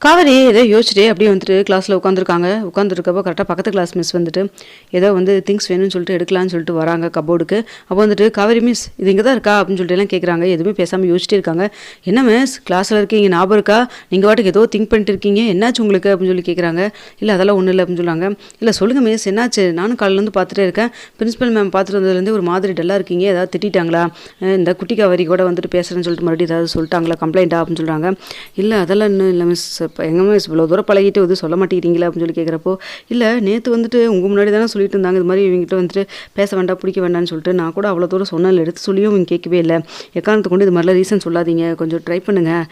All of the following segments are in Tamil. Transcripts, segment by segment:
காவேரி ஏதோ யோசிச்சுட்டே அப்படியே வந்துட்டு கிளாஸில் உட்காந்துருக்கப்போ கரெக்டாக பக்கத்து கிளாஸ் மிஸ் வந்துட்டு ஏதோ வந்து திங்ஸ் வேணும்னு சொல்லிட்டு எடுக்கலான்னு சொல்லிட்டு வராங்க கபோர்டுக்கு. அப்போ வந்துட்டு காவேரி மிஸ் இது இங்கே தான் இருக்கா அப்படின்னு சொல்லிட்டு எல்லாம் கேட்குறாங்க. எதுவுமே பேசாமல் யோசிச்சிட்டே இருக்காங்க. என்ன மிஸ் கிளாஸில் இருக்கீங்க ஞாபகம் இருக்கா? நீங்கள் வாட்டுக்கு ஏதோ திங்க் பண்ணிட்டு இருக்கீங்க, என்னாச்சு உங்களுக்கு அப்படின்னு சொல்லி கேட்குறாங்க. இல்லை அதெல்லாம் ஒன்றும் இல்லை அப்படின்னு சொல்கிறாங்க. இல்லை சொல்லுங்கள் மிஸ் என்னாச்சு, நானும் காலையிலேருந்து பார்த்துட்டே இருக்கேன், பிரின்சிபல் மேம் பார்த்துட்டு வந்ததுலேருந்து ஒரு மாதிரி டல்லாக இருக்கீங்க, ஏதாவது திட்டாங்களா, இந்த குட்டி காவேரி கூட வந்துட்டு பேசுகிறேன்னு சொல்லிட்டு மறுபடியும் ஏதாவது சொல்லிட்டாங்களா, கம்ப்ளைண்ட்டா அப்படின்னு சொல்கிறாங்க. இல்லை அதெல்லாம் இன்னும் இல்லை மிஸ், இப்போ எங்கள் மிஸ் இவ்வளோ தூரம் பழகிட்டு வந்து சொல்ல மாட்டேங்கிறீங்களா அப்படின்னு சொல்லி கேட்குறப்போ, இல்லை நேற்று வந்துட்டு உங்கள் முன்னாடி தானே சொல்லிட்டு இருந்தாங்க இது மாதிரி இவங்ககிட்ட வந்துட்டு பேச வேண்டாம் பிடிக்க வேண்டாம்னு சொல்லிட்டு, நான் கூட அவ்வளோ தூரம் சொன்னால எடுத்து சொல்லியும் இவங்க கேட்கவே இல்லை, எக்காரணத்தை கொண்டு இது மாதிரிலாம் ரீசன் சொல்லாதீங்க, கொஞ்சம் ட்ரை பண்ணுங்கள்,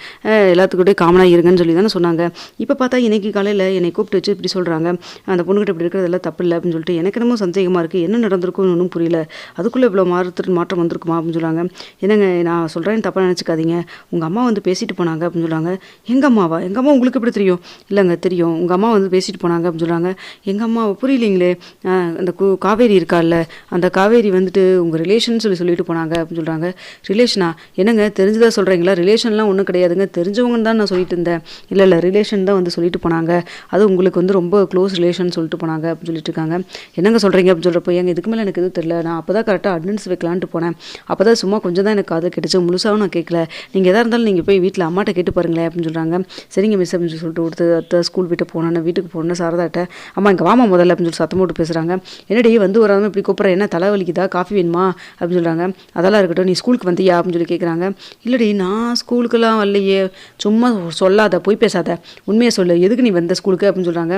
எல்லாத்துக்கிட்டே காமனாக இருங்கன்னு சொல்லி தானே சொன்னாங்க. இப்போ பார்த்தா இன்றைக்கி காலையில் என்னை கூப்பிட்டு வச்சு இப்படி சொல்கிறாங்க, அந்த பொண்ணுக்கிட்ட இப்படி இருக்கிறதெல்லாம் தப்பு இல்லை அப்படின்னு சொல்லிட்டு எனக்கு என்னமோ சந்தேகமாக இருக்குது, என்ன நடந்திருக்கும்னு ஒன்றும் புரியல, அதுக்குள்ளே இவ்வளோ மாற்றம் வந்திருக்குமா அப்படின்னு சொல்கிறாங்க. என்னங்க நான் சொல்கிறேன்னு தப்பாக நினச்சிக்காதீங்க, உங்கள் அம்மா வந்து பேசிட்டு போனாங்க அப்படின்னு சொல்கிறாங்க. எங்கள் அம்மாவா? எங்கள் அம்மா உங்களுக்கு எப்படி தெரியும்? இல்லைங்க தெரியும், உங்கள் அம்மா வந்து பேசிட்டு போனாங்க அப்படின்னு சொல்கிறாங்க. எங்கள் அம்மாவை புரியலைங்களே, அந்த காவேரி இருக்கால்ல, அந்த காவேரி வந்துட்டு உங்கள் ரிலேஷன் சொல்லிட்டு போனாங்க அப்படின்னு சொல்கிறாங்க. ரிலேஷனா? என்னங்க தெரிஞ்சுதான் சொல்கிறீங்களா? ரிலேஷன்லாம் ஒன்றும் கிடையாதுங்க, தெரிஞ்சவங்கன்னு தான் நான் சொல்லிட்டு இருந்தேன். இல்லை ரிலேஷன் தான் வந்து சொல்லிட்டு போனாங்க, அது உங்களுக்கு வந்து ரொம்ப க்ளோஸ் ரிலேஷன் சொல்லிட்டு போனாங்க அப்படின்னு சொல்லிட்டு இருக்காங்க. என்னங்க சொல்கிறீங்க அப்படின்னு சொல்கிறப்போ, ஏங்க இதுக்கு மேலே எனக்கு எதுவும் தெரியல, நான் அப்போ தான் கரெக்டாக அட்டெண்டன்ஸ் வைக்கலான்ட்டு போனேன், அப்போ தான் சும்மா கொஞ்சம் தான் எனக்கு காது கிடைச்சு, முழுசாகவும் நான் கேட்கல, நீங்கள் எதாக இருந்தாலும் நீங்கள் போய் வீட்டில் அம்மாட்ட கேட்டு பாருங்களேன் அப்படின்னு சொல்கிறாங்க. சரிங்க மிஸ் அப்படின்னு சொல்லிட்டு ஒருத்தர் ஸ்கூல் விட்டு போனோன்னு வீட்டுக்கு போனோன்னு சாரதாட்ட, அம்மா இங்கே வாமா முதல்ல அப்படின்னு சொல்லி சத்தம் போட்டு பேசுகிறாங்க. என்னடி வந்து வராமல் இப்படி கூப்பிட்ற, என்ன தலைவலிக்குதா, காஃபி வேணுமா அப்படின்னு சொல்கிறாங்க. அதெல்லாம் இருக்கட்டும், நீ ஸ்கூலுக்கு வந்தியா அப்படின்னு சொல்லி கேட்குறாங்க. இல்லடி நான் ஸ்கூலுக்கெல்லாம் வரலையே, சும்மா சொல்லாத, போய் பேசாத, உண்மையை சொல்லு, எதுக்கு நீ வந்த ஸ்கூலுக்கு அப்படின்னு சொல்கிறாங்க.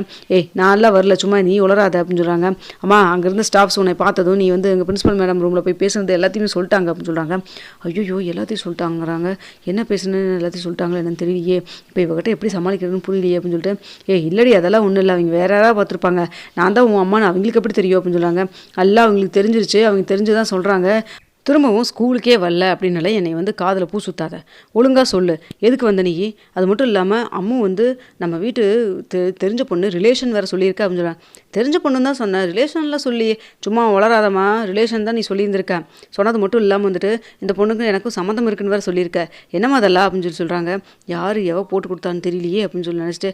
நான் எல்லாம் வரல, சும்மா நீ உளராத அப்படின்னு சொல்கிறாங்க. அம்மா அங்கேருந்து ஸ்டாஃப்ஸ் உன்னை பார்த்ததும் நீ வந்து எங்கள் பிரின்சிபல் மேடம் ரூமில் போய் பேசுனது எல்லாத்தையுமே சொல்லிட்டாங்க அப்படின்னு சொல்கிறாங்க. ஐயோ எல்லாத்தையும் சொல்லிட்டாங்கிறாங்க, என்ன பேசுனேன்னு எல்லாத்தையும் சொல்லிட்டாங்களே என்னன்னு தெரியலையே, இப்போ இவகிட்ட எப்படி சமாளிக்கிறதுன்னு புரியலையே அப்படின்னு சொல்லிட்டு, இல்லடி அதெல்லாம் ஒன்றும் இல்லை, அவங்க வேற யாராவது பார்த்துருப்பாங்க, நான் தான் உன் அம்மான்னு அவங்களுக்கு எப்படி தெரியும் அப்படின்னு சொல்கிறாங்க. எல்லாம் அவங்களுக்கு தெரிஞ்சிருச்சு, அவங்க தெரிஞ்சுதான் சொல்கிறாங்க, திரும்பவும் ஸ்கூலுக்கே வரல அப்படின்னால என்னை வந்து காதில் பூ சுத்தாத, ஒழுங்காக சொல்லு எதுக்கு வந்த நீ, அது மட்டும் இல்லாமல் அம்மும் வந்து நம்ம வீட்டு தெரிஞ்ச பொண்ணு, ரிலேஷன் வேறு சொல்லியிருக்க அப்படின்னு சொல்கிறாங்க. தெரிஞ்ச பொண்ணு தான் சொன்னேன், ரிலேஷன்லாம் சொல்லி சும்மா வளராதம்மா, ரிலேஷன் தான் நீ சொல்லியிருந்திருக்க, சொன்னது மட்டும் இல்லாமல் வந்துட்டு இந்த பொண்ணுக்கு எனக்கும் சம்மந்தம் இருக்குன்னு வேறு சொல்லியிருக்க, என்னம்மா அதெல்லாம் அப்படின்னு சொல்லி சொல்கிறாங்க. யார் எவ போட்டு கொடுத்தான்னு தெரியலையே அப்படின்னு சொல்லி நினச்சிட்டு,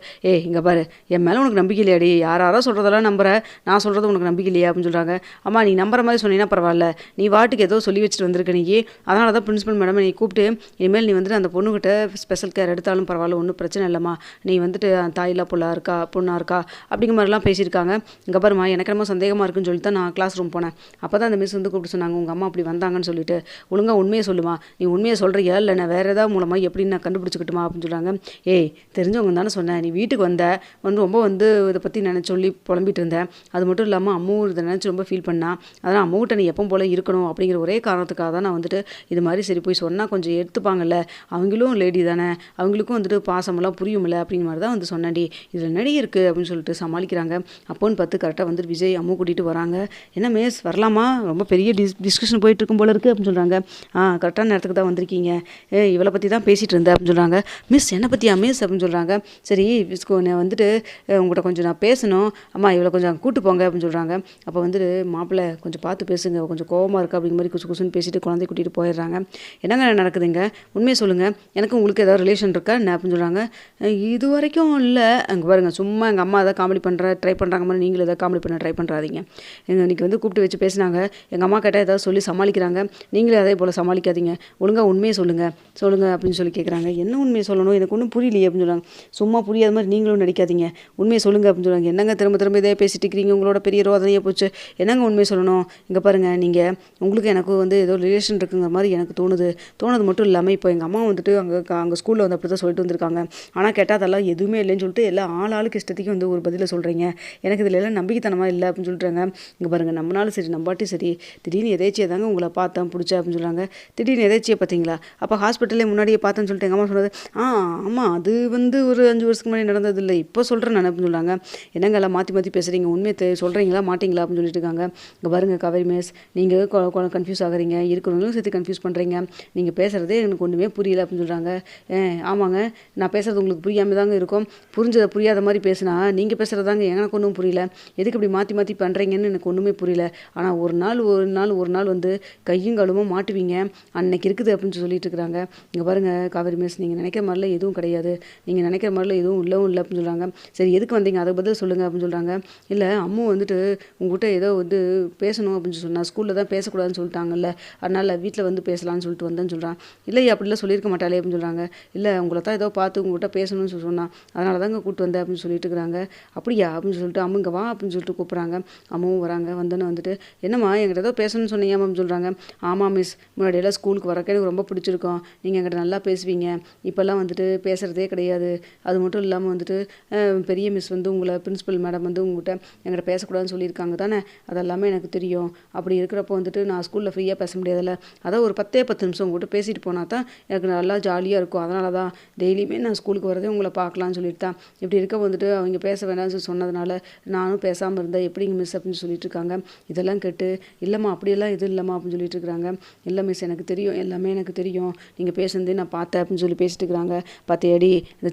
இங்கே பாரு, என் மேலே உனக்கு நம்பிக்கை இல்லையாடி, யாரோ சொல்கிறதெல்லாம் நம்புற, நான் சொல்கிறது உனக்கு நம்பிக்கை இல்லையா அப்படின்னு சொல்கிறாங்க. அம்மா நீ நம்புற மாதிரி சொன்னீங்கன்னா பரவாயில்ல, நீ வாட்டுக்கு ஏதோ சொல்லி வச்சுட்டு வந்திருக்க நீ, அதனால தான் பிரின்சிபல் மேடம் நீ கூப்பிட்டு இனிமேல் நீ வந்துட்டு அந்த பொண்ணுக்கிட்ட ஸ்பெஷல் கேர் எடுத்தாலும் பரவாயில்ல, ஒன்றும் பிரச்சனை இல்லைம்மா, நீ வந்துட்டு தாயில்லா பொண்ணாக இருக்கா அப்படிங்கிற மாதிரிலாம் பேசியிருக்காங்க. இங்கே பாருமா எனக்கு ரொம்ப சந்தேகமாக இருக்குன்னு சொல்லிட்டு தான் நான் கிளாஸ் ரூம் போனேன், அப்போ தான் அந்த மிஸ் வந்து கூப்பிட்டு சொன்னாங்க உங்கள் அம்மா அப்படி வந்தாங்கன்னு சொல்லிட்டு, ஒழுங்காக உண்மையை சொல்லுமா, நீ உண்மையை சொல்கிறியா இல்லை நான் வேறு ஏதாவது மூலமாக எப்படின்னு நான் கண்டுபிடிச்சிக்கிட்டுமா அப்படின்னு சொல்கிறாங்க. தெரிஞ்சவங்க தானே சொன்னேன், நீ வீட்டுக்கு வந்து ரொம்ப வந்து இதை பற்றி நினச்சி சொல்லி புலம்பிட்டு இருந்தேன், அது மட்டும் இல்லாமல் அம்மாவும் இதை நினச்சி ரொம்ப ஃபீல் பண்ணா, அதனால் அம்மாவிட்ட நீ எப்போ போல இருக்கணும் அப்படிங்கிற ஒரே காரணத்துக்காக தான் நான் வந்துட்டு இது மாதிரி சரி போய் சொன்னால் கொஞ்சம் எடுத்துப்பாங்கல்ல, அவங்களும் லேடி தானே, அவங்களுக்கும் வந்துட்டு பாசமெல்லாம் புரியுமில்ல அப்படிங்கிற மாதிரி தான் வந்து சொன்னேன்டி, இதில் நடி இருக்குது அப்படின்னு சொல்லிட்டு சமாளிக்கிறாங்க. அப்போன்னு பார்த்து கரெக்டாக வந்துட்டு விஜய் அம்மு கூட்டிகிட்டு வராங்க. என்ன மிஸ் வரலாமா, ரொம்ப பெரிய டிஸ்கஷன் போயிட்டு இருக்கும் போல இருக்குது அப்படின்னு சொல்கிறாங்க. கரெக்டான நேரத்துக்கு தான் வந்திருக்கீங்க, இவளை பற்றி தான் பேசிகிட்டு இருந்தேன் அப்படின்னு சொல்கிறாங்க. மிஸ் என்னை பற்றியா மிஸ் அப்படின்னு சொல்கிறாங்க. சரி நான் வந்துட்டு உங்கள்கிட்ட கொஞ்சம் நான் பேசணும், அம்மா இவளை கொஞ்சம் கூட்டு போங்க அப்படின்னு சொல்கிறாங்க. அப்போ வந்துட்டு மாப்பிள்ளை கொஞ்சம் பார்த்து பேசுங்க, கொஞ்சம் கோவமாக இருக்குது அப்படிங்கிற மாதிரி குசுன்னு பேசிட்டு குழந்தை கூட்டிகிட்டு போயிடுறாங்க. என்னங்க நடக்குதுங்க, உண்மையை சொல்லுங்கள், எனக்கு உங்களுக்கு ஏதாவது ரிலேஷன் இருக்கா என்ன அப்படின்னு சொல்கிறாங்க. இது வரைக்கும் இல்லை, அங்கே பாருங்கள் சும்மா எங்கள் அம்மா எதாவது காமெடி ட்ரை பண்ணுறாங்க மாதிரி நீங்களும் எதாவது காமெடி பண்ண ட்ரை பண்ணுறாதீங்க, இன்றைக்கி வந்து கூப்பிட்டு வச்சு பேசினாங்க, எங்கள் அம்மா கேட்டால் ஏதாவது சொல்லி சமாளிக்கிறாங்க, நீங்களே அதே போல் சமாளிக்காதீங்க, ஒழுங்காக உண்மையை சொல்லுங்கள் அப்படின்னு சொல்லி கேட்குறாங்க. என்ன உண்மையை சொல்லணும், எனக்கு ஒன்றும் புரியலையே அப்படின்னு சொல்கிறாங்க. சும்மா புரியாத மாதிரி நீங்களும் நடிக்காதீங்க, உண்மையை சொல்லுங்கள் அப்படின்னு சொல்கிறாங்க. என்னங்க திரும்ப இதே பேசிட்டு இருக்கிறீங்க, உங்களோட பெரிய ரோதனையே போச்சு, என்னங்க உண்மையை சொல்லணும், இங்கே பாருங்கள் நீங்கள் உங்களுக்கு எனக்கும் வந்து ஏதோ ரிலேஷன் இருக்குங்கிற மாதிரி எனக்கு தோணுது மட்டும் இல்லாமல் இப்போ எங்கள் அம்மா வந்துட்டு அங்கே ஸ்கூலில் வந்து அப்படி தான் சொல்லிட்டு வந்திருக்காங்க, ஆனால் கேட்டால் அதெல்லாம் எதுவுமே இல்லைன்னு சொல்லிட்டு எல்லாம் ஆளுக்கு இஷ்டத்துக்கு வந்து ஒரு பதிலை சொல்கிறீங்க, எனக்கு இதில் எல்லாம் நம்பிக்கைத்தனமாக இல்லை அப்படின்னு சொல்லிட்டாங்க. இங்கே பாருங்கள் நம்மளாலும் சரி நம்பாட்டி சரி, திடீர்னு எதேச்சியாக தாங்க உங்களை பார்த்தேன் பிடிச்சா அப்படின்னு சொல்கிறாங்க. திடீர்னு எதேச்சியாக பார்த்தீங்களா, அப்போ ஹாஸ்பிட்டலே முன்னாடியே பார்த்தேன்னு சொல்லிட்டு எங்கள் அம்மா சொன்னது. ஆமாம் அது வந்து ஒரு 5 வருஷத்துக்கு முன்னாடி நடந்தது இல்லை, இப்போ சொல்கிறேன் நான் அப்படின்னு சொல்கிறாங்க. என்னங்க எல்லாம் மாற்றி பேசுகிறீங்க, உண்மையை சொல்கிறீங்களா மாட்டிங்களா அப்படின்னு சொல்லிட்டு இருக்காங்க. இங்கே பாருங்கள் காவேரி மிஸ், நீங்கள் கன்ஃபியூஸ் ஆகுறீங்க, இருக்கிறவங்களும் சேர்த்து கன்ஃபியூஸ் பண்ணுறீங்க, நீங்கள் பேசுகிறதே எனக்கு ஒன்றுமே புரியல அப்படின்னு சொல்கிறாங்க. ஆமாங்க, நான் பேசுகிறது உங்களுக்கு புரியாமல் தாங்க இருக்கும். புரியாத மாதிரி பேசுனா நீங்கள் பேசுகிறது தாங்க எனக்கு ஒன்றும் புரியல. எதுக்கு இப்படி மாற்றி மாற்றி பண்ணுறீங்கன்னு எனக்கு ஒன்றுமே புரியல. ஆனால் ஒரு நாள் வந்து கையும் காலுமா மாட்டுவீங்க, அன்னைக்கு இருக்குது அப்படின்னு சொல்லிட்டு இருக்கிறாங்க. இங்கே பாருங்கள் காவேரி மிஸ், நீங்கள் நினைக்கிற மாதிரிலாம் எதுவும் கிடையாது, நீங்கள் நினைக்கிற மாதிரிலாம் எதுவும் இல்லவும் இல்லை அப்படின்னு சொல்கிறாங்க. சரி எதுக்கு வந்தீங்க அதை பதில் சொல்லுங்கள் அப்படின்னு சொல்கிறாங்க. இல்லை அம்மு வந்துட்டு உங்கள்கிட்ட ஏதோ வந்து பேசணும் அப்படின்னு சொன்னால் ஸ்கூலில் தான் பேசக்கூடாதுன்னு சொல்லிட்டாங்கல்ல, அதனால் வீட்டில் வந்து பேசலான்னு சொல்லிட்டு வந்தேன்னு சொல்கிறான். இல்லை அப்படிலாம் சொல்லியிருக்க மாட்டாளே அப்படின்னு சொல்கிறாங்க. இல்லை உங்களை தான் ஏதோ பார்த்து உங்கள்கிட்ட பேசணும்னு சொன்னான், அதனால தாங்க கூப்பிட்டு வந்தேன் அப்படின்னு சொல்லிட்டு இருக்கிறாங்க. அப்படியா அப்படின்னு சொல்லிட்டு அம்முங்க வா அப்படின்னு சொல்லிட்டு கூப்பிட்றாங்க. அம்மாவும் வராங்க. வந்தோன்னு வந்துட்டு என்னம்மா என்கிட்ட ஏதோ பேசணும்னு சொன்னீங்க அப்படின்னு சொல்கிறாங்க. ஆமாம் மிஸ், முன்னாடியெல்லாம் ஸ்கூலுக்கு வரக்க எனக்கு ரொம்ப பிடிச்சிருக்கோம், நீங்கள் என்கிட்ட நல்லா பேசுவீங்க, இப்போல்லாம் வந்துட்டு பேசுகிறதே கிடையாது. அது மட்டும் இல்லாமல் வந்துட்டு பெரிய மிஸ் வந்து உங்களை பிரின்ஸிபல் மேடம் வந்து உங்கள்கிட்ட என்கிட்ட பேசக்கூடாதுன்னு சொல்லியிருக்காங்க தானே, அதெல்லாமே எனக்கு தெரியும். அப்படி இருக்கிறப்போ வந்துட்டு நான் ஸ்கூலில் ஃப்ரீயாக பேச முடியாதுல்ல, அதான் ஒரு 10 நிமிஷம் உங்கள்கிட்ட பேசிட்டு போனால் தான் எனக்கு நல்லா ஜாலியாக இருக்கும், அதனால தான் டெய்லியுமே நான் ஸ்கூலுக்கு வரதே உங்களை பார்க்கலான்னு சொல்லிட்டு தான். இப்படி இருக்க வந்துட்டு அவங்க பேச வேண்டாம்னு சொல்லி சொன்னதுனால நானும் பேசாமல் இருந்தேன், எப்படிங்க மிஸ் அப்படின்னு சொல்லிட்டு இருக்காங்க. இதெல்லாம் கேட்டு இல்லைம்மா அப்படியெல்லாம் இது இல்லைம்மா அப்படின்னு சொல்லிட்டு இருக்கிறாங்க. இல்லை மிஸ் எனக்கு தெரியும், எல்லாமே எனக்கு தெரியும், நீங்கள் பேசுனதே நான் பார்த்தேன் அப்படின்னு சொல்லி பேசிட்டு இருக்கிறாங்க. பார்த்தியாடி இந்த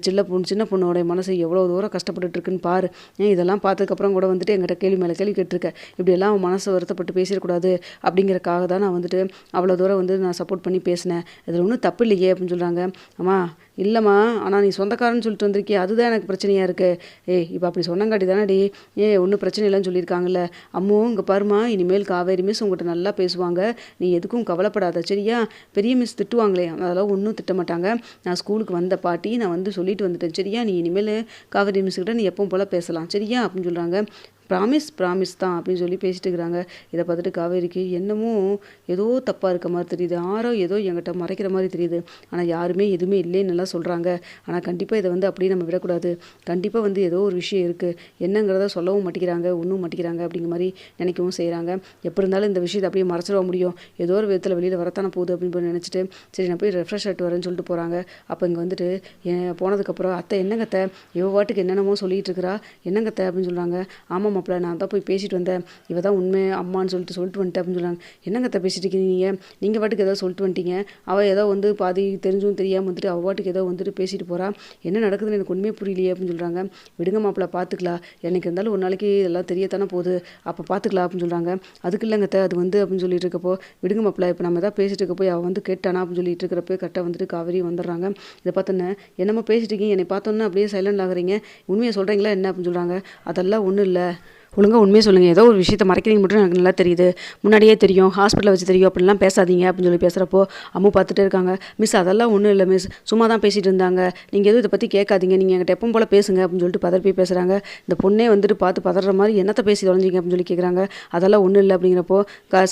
சின்ன பொண்ணோடைய மனசு எவ்வளோ தூரம் கஷ்டப்பட்டுட்டு இருக்குன்னு பாரு, இதெல்லாம் பார்த்ததுக்கப்புறம் கூட வந்துட்டு எங்கிட்ட கேள்வி மேலே கேள்வி கேட்டிருக்கேன், இப்படியெல்லாம் அவன் மனசை வருத்தப்பட்டு பேசிடக்கூடாது அப்படிங்கிறக்காக தான் நான் வந்துட்டு அவ்வளோ தூரம் வந்து நான் சப்போர்ட் பண்ணி பேசினேன், இதில் ஒன்றும் தப்பு இல்லையே அப்படின்னு சொல்கிறாங்க. அம்மா இல்லைம்மா, ஆனால் நீ சொந்தக்காரன்னு சொல்லிட்டு வந்திருக்கிய, அதுதான் எனக்கு பிரச்சனையாக இருக்குது. இப்போ அப்படி சொன்னங்காட்டி தானேடி ஒன்றும் பிரச்சனை இல்லைன்னு சொல்லியிருக்காங்கல்ல. அம்மு இங்கே பாருமா, இனிமேல் காவேரி மிஸ் உங்கள்கிட்ட நல்லா பேசுவாங்க, நீ எதுக்கும் கவலைப்படாத சரியா. பெரிய மிஸ் திட்டுவாங்களே அதெல்லாம் ஒன்றும் திட்ட மாட்டாங்க, நான் ஸ்கூலுக்கு வந்த பாட்டி நான் வந்து சொல்லிட்டு வந்துட்டேன் சரியா. நீ இனிமேல் காவேரி மிஸ்கிட்ட நீ எப்பவும் போல் பேசலாம் சரியா அப்படின்னு சொல்கிறாங்க. ப்ராமிஸ் தான் அப்படின்னு சொல்லி பேசிட்டு இருக்கிறாங்க. இதை பார்த்துட்டு காவேரிக்கு என்னமோ ஏதோ தப்பாக இருக்க மாதிரி தெரியுது, ஏதோ என்கிட்ட மறைக்கிற மாதிரி தெரியுது. ஆனால் யாருமே எதுவுமே இல்லைன்னு எல்லாம் சொல்கிறாங்க. ஆனால் கண்டிப்பாக இதை வந்து அப்படியே நம்ம விடக்கூடாது, கண்டிப்பாக வந்து ஏதோ ஒரு விஷயம் இருக்குது, என்னங்கிறத சொல்லவும் மாட்டேங்கிறாங்க, ஒன்றும் மாட்டேங்கிறாங்க அப்படிங்கிற மாதிரி நினைக்கவும் செய்கிறாங்க. எப்படி இருந்தாலும் இந்த விஷயத்தை அப்படியே மறைச்சிட முடியும், ஏதோ ஒரு விதத்தில் வெளியில் வரத்தானே போகுது அப்படின்னு நினச்சிட்டு சரி நான் போய் ரெஃப்ரெஷ் ஆகிட்டு வரேன்னு சொல்லிட்டு போகிறாங்க. அப்போ இங்கே வந்துட்டு போனதுக்கப்புறம் அத்தை என்னங்கத்தை இவ வாட்டுக்கு என்னென்னமோ சொல்லிகிட்டு இருக்கிறா, என்னங்கத்தை அப்படின்னு சொல்கிறாங்க. ஆமாம் மாப்பிள்ள, நான் தான் போய் பேசிட்டு வந்தேன், இவ தான் உண்மை அம்மான்னு சொல்லிட்டு வந்துட்டேன் அப்படின்னு சொல்கிறாங்க. என்னங்கத்தை பேசிட்டு இருக்கீங்க, நீங்கள் வாட்டுக்கு ஏதோ சொல்லிட்டு வந்துட்டீங்க, அவள் ஏதோ வந்து பாதி தெரிஞ்சும் தெரியாமல் வந்துட்டு அவள் வாட்டுக்கு ஏதோ வந்துட்டு பேசிட்டு போகிறா, என்ன நடக்குதுன்னு எனக்கு உண்மையே புரியலையே அப்படின்னு சொல்கிறாங்க. விடுங்க மாப்பிள்ள பார்த்துக்கலாம், எனக்கு இருந்தாலும் ஒரு நாளைக்கு எல்லாம் தெரியத்தானே போகுது, அப்போ பார்த்துக்கலாம் அப்படின்னு சொல்கிறாங்க. அதுக்கு இல்லைங்கத்தை அது வந்து அப்படின்னு சொல்லிட்டு இருக்கப்போ விடுங்க மாப்பிள்ள, இப்போ நம்ம எதாவது பேசிட்டு இருக்க போய் அவள் வந்து கேட்டானா அப்படின்னு சொல்லிட்டு இருக்கிறப்ப கரெக்டாக வந்துட்டு காவேரி வந்துடுறாங்க. இதை பார்த்தோன்னே என்னம்மா பேசிட்டு இருக்கீங்க, என்னை பார்த்தோன்னே அப்படியே சைலண்ட் ஆகுறீங்க, உண்மையை சொல்கிறீங்களா என்ன அப்படின்னு சொல்கிறாங்க. அதெல்லாம் ஒன்றும் இல்லை, ஒழுங்காக உண்மையை சொல்லுங்கள், ஏதோ ஒரு விஷயத்தை மறைக்கிறீங்க மட்டும் எனக்கு நல்லா தெரியுது, முன்னாடியே தெரியும், ஹாஸ்பிட்டலில் வச்சு தெரியும், அப்படிலாம் பேசாதீங்க அப்படின்னு சொல்லி பேசுகிறப்போ அம்மு பார்த்துட்டே இருக்காங்க. மிஸ் அதெல்லாம் ஒன்றும் இல்லை மிஸ், சும்மா தான் பேசிகிட்டு இருந்தாங்க, நீங்கள் எதுவும் இதை பற்றி கேட்காதீங்க, நீங்கள் என்கிட்ட எப்பவும் போல் பேசுங்க அப்படின்னு சொல்லிட்டு பதறி பேசுகிறாங்க. இந்த பொண்ணே வந்துட்டு பார்த்து பதற மாதிரி என்னத்தை பேசி தொலைஞ்சிங்க அப்படின்னு சொல்லி கேட்குறாங்க. அதெல்லாம் ஒன்றும் இல்லை அப்படிங்கிறப்போ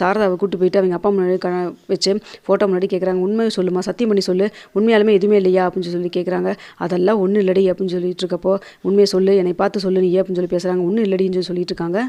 சாரதாவை கூப்பிட்டு போயிட்டு அவங்க அப்பா முன்னாடி வச்சு ஃபோட்டோ முன்னாடி கேட்குறாங்க. உண்மையை சொல்லுமா, சத்தியம் பண்ணி சொல்லு, உண்மையாலுமே எதுவுமே இல்லையா அப்படின்னு சொல்லி கேட்குறாங்க. அதெல்லாம் ஒன்றும் இல்லடி அப்படின்னு சொல்லிட்டு இருக்கப்போ உண்மையை சொல்லு, என்னை பார்த்து சொல்லு நீ அப்படின்னு சொல்லி பேசுகிறாங்க. ஒன்றும் இல்லடின்னு சொல்லி இருக்காங்க.